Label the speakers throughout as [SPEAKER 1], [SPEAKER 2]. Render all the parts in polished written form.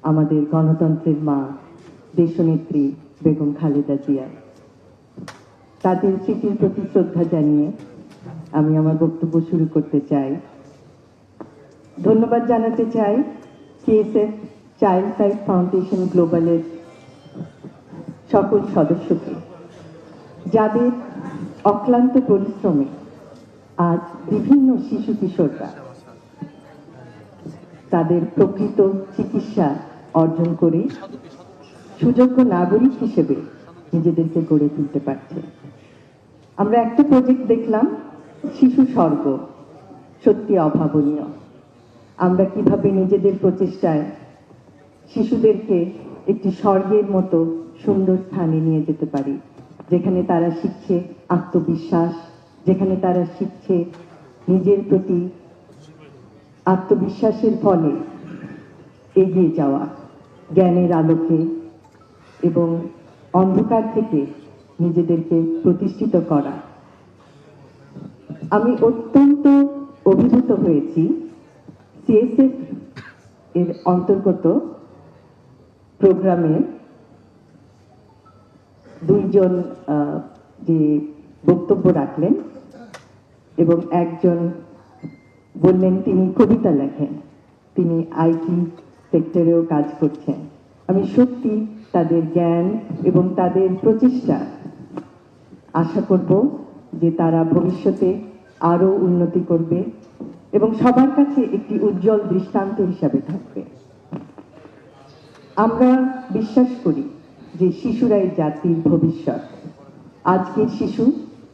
[SPEAKER 1] আমাদের গণতন্ত্রের মা দেশনেত্রী বেগম খালেদা জিয়া। তাদের স্মৃতির প্রতি শ্রদ্ধা জানিয়ে আমি আমার বক্তব্য শুরু করতে চাই। ধন্যবাদ জানাতে চাই সিএসএফ চাইল্ড লাইফ ফাউন্ডেশন গ্লোবালের সকল সদস্যকে, যাদের অক্লান্ত পরিশ্রমে আজ বিভিন্ন শিশু কিশোররা তাদের প্রকৃত চিকিৎসা অর্জন করে সুযোগ্য নাগরিক হিসেবে নিজেদেরকে গড়ে তুলতে পারছে। আমরা একটা প্রজেক্ট দেখলাম, শিশু স্বর্গ, সত্যি অভাবনীয়। আমরা কিভাবে নিজেদের প্রচেষ্টায় শিশুদেরকে একটি স্বর্গের মতো সুন্দর স্থানে নিয়ে যেতে পারি, যেখানে তারা শিখছে আত্মবিশ্বাস, যেখানে তারা শিখছে নিজের প্রতি আত্মবিশ্বাসের ফলে এগিয়ে যাওয়া, জ্ঞানের আলোকে এবং অন্ধকার থেকে নিজেদেরকে প্রতিষ্ঠিত করা। আমি অত্যন্ত অভিভূত হয়েছি সিএসএফ এর অন্তর্গত প্রোগ্রামে দুইজন যে বক্তব্য রাখলেন এবং একজন বললেন তিনি কবিতা লেখেন, তিনি আইটি সেক্টরেও কাজ করছেন। আমি সত্যি তাদের জ্ঞান এবং তাদের প্রচেষ্টা আশা করব যে তারা ভবিষ্যতে আরো উন্নতি করবে এবং সবার কাছে একটি উজ্জ্বল দৃষ্টান্ত হিসাবে থাকবে। আমরা বিশ্বাস করি যে শিশুরাই জাতির ভবিষ্যৎ। আজকের শিশু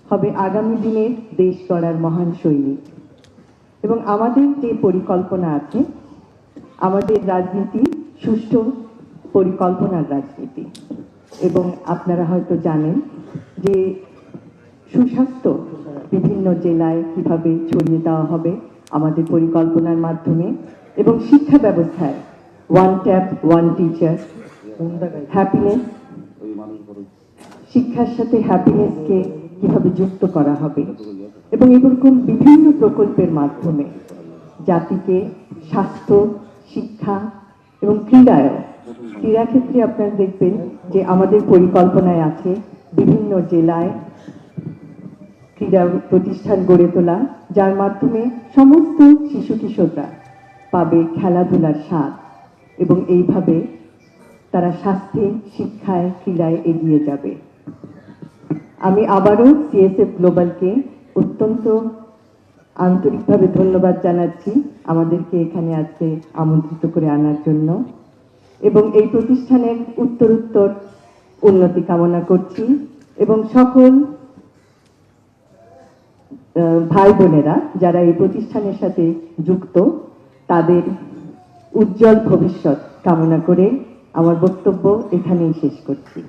[SPEAKER 1] হবে আগামী দিনের দেশ গড়ার মহান সৈনিক। এবং আমাদের যে পরিকল্পনা আছে, আমাদের রাজনীতি সুষ্ঠু পরিকল্পনার রাজনীতি। এবং আপনারা হয়তো জানেন যে সুস্বাস্থ্য বিভিন্ন জেলায় কিভাবে ছড়িয়ে দেওয়া হবে আমাদের পরিকল্পনার মাধ্যমে, এবং শিক্ষা ব্যবস্থায় one tap one teacher, happiness, শিক্ষার সাথে হ্যাপিনেসকে কিভাবে যুক্ত করা হবে, এবং এরকম বিভিন্ন প্রকল্পের মাধ্যমে জাতিকে স্বাস্থ্য, শিক্ষা এবং ক্রীড়াক্ষেত্রে আপনারা দেখবেন যে আমাদের পরিকল্পনায় আছে বিভিন্ন জেলায় ক্রীড়া প্রতিষ্ঠান গড়ে তোলা, যার মাধ্যমে সমস্ত শিশু কিশোররা পাবে খেলাধুলার স্বাদ এবং এইভাবে তারা স্বাস্থ্যে, শিক্ষায়, ক্রীড়ায় এগিয়ে যাবে। আমি আবারও সিএসএফ গ্লোবালকে অত্যন্ত আন্তরিকভাবে ধন্যবাদ জানাচ্ছি আমাদেরকে এখানে আজকে আমন্ত্রিত করে আনার জন্য, এবং এই প্রতিষ্ঠানের উত্তরোত্তর উন্নতি কামনা করছি। এবং সকল ভাই বোনেরা যারা এই প্রতিষ্ঠানের সাথে যুক্ত, তাদের উজ্জ্বল ভবিষ্যৎ কামনা করে আমার বক্তব্য এখানেই শেষ করছি।